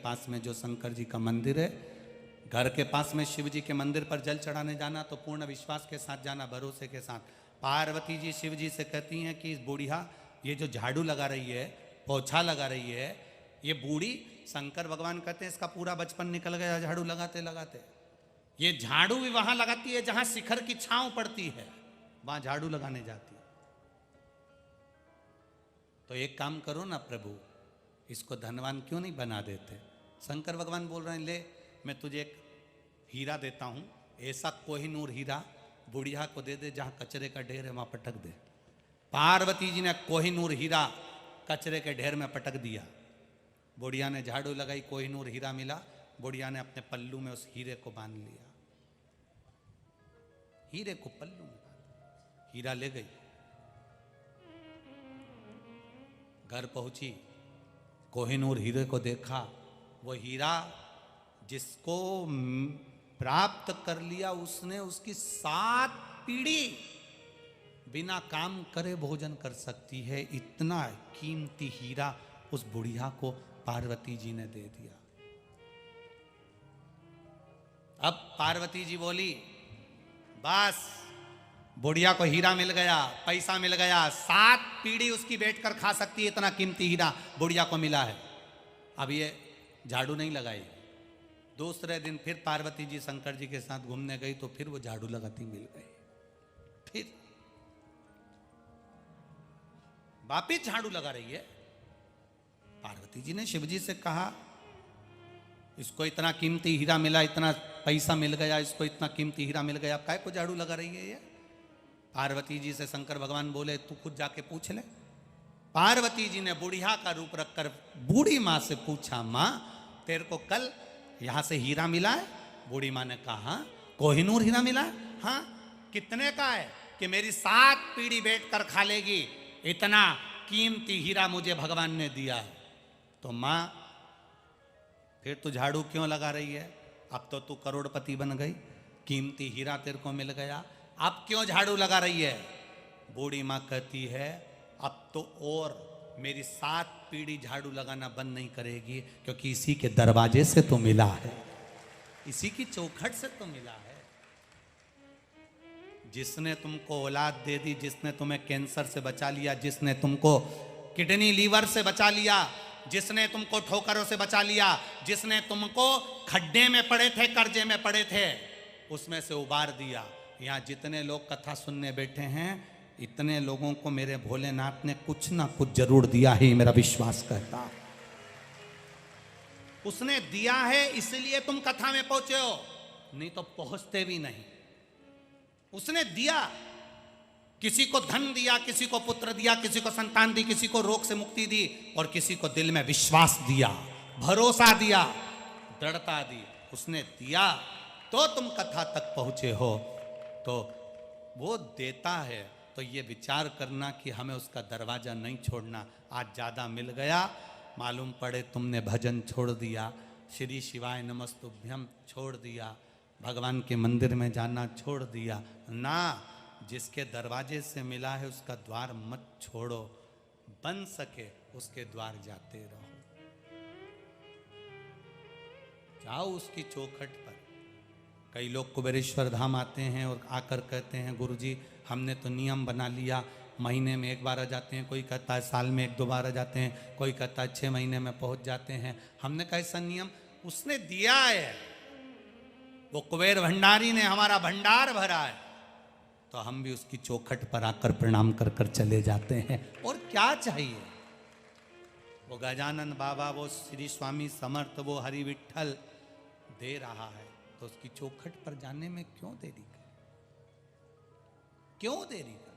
पास में जो शंकर जी का मंदिर है, घर के पास में शिव जी के मंदिर पर जल चढ़ाने जाना तो पूर्ण विश्वास के साथ जाना, भरोसे के साथ। पार्वती जी शिव जी से कहती हैं कि इस बूढ़िया ये जो झाड़ू लगा रही है, पोछा लगा रही है, ये बूढ़ी, शंकर भगवान कहते हैं इसका पूरा बचपन निकल गया झाड़ू लगाते लगाते। ये झाड़ू भी वहां लगाती है जहां शिखर की छांव पड़ती है, वहां झाड़ू लगाने जाती है। तो एक काम करो ना प्रभु, इसको धनवान क्यों नहीं बना देते? शंकर भगवान बोल रहे हैं, ले मैं तुझे एक हीरा देता हूं, ऐसा कोहिनूर हीरा बुढ़िया को दे दे, जहां कचरे का ढेर है वहां पटक दे। पार्वती जी ने कोहिनूर हीरा कचरे के ढेर में पटक दिया। बुढ़िया ने झाड़ू लगाई, कोहिनूर हीरा मिला, बुढ़िया ने अपने पल्लू में उस हीरे को बांध लिया। हीरे को पल्लू में बांध, हीरा ले गई, घर पहुंची, कोहिनूर हीरे को देखा। वो हीरा जिसको प्राप्त कर लिया उसने उसकी 7 पीढ़ी बिना काम करे भोजन कर सकती है। इतना कीमती हीरा उस बुढ़िया को पार्वती जी ने दे दिया। अब पार्वती जी बोली, बस बुढ़िया को हीरा मिल गया, पैसा मिल गया, 7 पीढ़ी उसकी बैठकर खा सकती है, इतना कीमती हीरा बुढ़िया को मिला है। अब ये झाड़ू नहीं लगाई। दूसरे दिन फिर पार्वती जी शंकर जी के साथ घूमने गई तो फिर वो झाड़ू लगाती मिल गई। फिर वापिस झाड़ू लगा रही है। पार्वती जी ने शिव जी से कहा, इसको इतना कीमती हीरा मिला, इतना पैसा मिल गया, इसको इतना कीमती हीरा मिल गया, काय को झाड़ू लगा रही है ये? पार्वती जी से शंकर भगवान बोले, तू खुद जाके पूछ ले। पार्वती जी ने बुढ़िया का रूप रखकर बूढ़ी माँ से पूछा, माँ तेरे को कल यहां से हीरा मिला है? बूढ़ी माँ ने कहा, कोहिनूर हीरा मिला है? हाँ। कितने का है? कि मेरी 7 पीढ़ी बैठकर खा लेगी, इतना कीमती हीरा मुझे भगवान ने दिया है। तो माँ फिर तू झाड़ू क्यों लगा रही है? अब तो तू करोड़पति बन गई, कीमती हीरा तेरे को मिल गया, अब क्यों झाड़ू लगा रही है? बूढ़ी माँ कहती है, अब तो और मेरी 7 पीढ़ी झाड़ू लगाना बंद नहीं करेगी, क्योंकि इसी के दरवाजे से तो मिला है, इसी की चौखट से तो मिला है। जिसने तुमको औलाद दे दी, जिसने तुम्हें कैंसर से बचा लिया, जिसने तुमको किडनी लीवर से बचा लिया, जिसने तुमको ठोकरों से बचा लिया, जिसने तुमको खड्डे में पड़े थे, कर्जे में पड़े थे, उसमें से उबार दिया। यहाँ जितने लोग कथा सुनने बैठे हैं, इतने लोगों को मेरे भोलेनाथ ने कुछ ना कुछ जरूर दिया है, मेरा विश्वास कहता। उसने दिया है इसलिए तुम कथा में पहुंचे हो, नहीं तो पहुंचते भी नहीं। उसने दिया, किसी को धन दिया, किसी को पुत्र दिया, किसी को संतान दी, किसी को रोग से मुक्ति दी, और किसी को दिल में विश्वास दिया, भरोसा दिया, दृढ़ता दी। उसने दिया तो तुम कथा तक पहुंचे हो। तो वो देता है तो ये विचार करना कि हमें उसका दरवाजा नहीं छोड़ना। आज ज़्यादा मिल गया, मालूम पड़े तुमने भजन छोड़ दिया, श्री शिवाय नमस्तुभ्यम छोड़ दिया, भगवान के मंदिर में जाना छोड़ दिया ना। जिसके दरवाजे से मिला है उसका द्वार मत छोड़ो, बन सके उसके द्वार जाते रहो, जाओ उसकी चौखट पर। कई लोग कुबेरेश्वर धाम आते हैं और आकर कहते हैं, गुरुजी हमने तो नियम बना लिया, महीने में 1 बार आ जाते हैं, कोई कहता है साल में 1-2 बार आ जाते हैं, कोई कहता है 6 महीने में पहुंच जाते हैं। हमने कहा ऐसा नियम उसने दिया है, वो कुबेर भंडारी ने हमारा भंडार भरा है, तो हम भी उसकी चौखट पर आकर प्रणाम कर कर चले जाते हैं। और क्या चाहिए? वो गजानन बाबा, वो श्री स्वामी समर्थ, वो हरि विठल दे रहा है, तो उसकी चौखट पर जाने में क्यों देरी करें? क्यों देरी करें?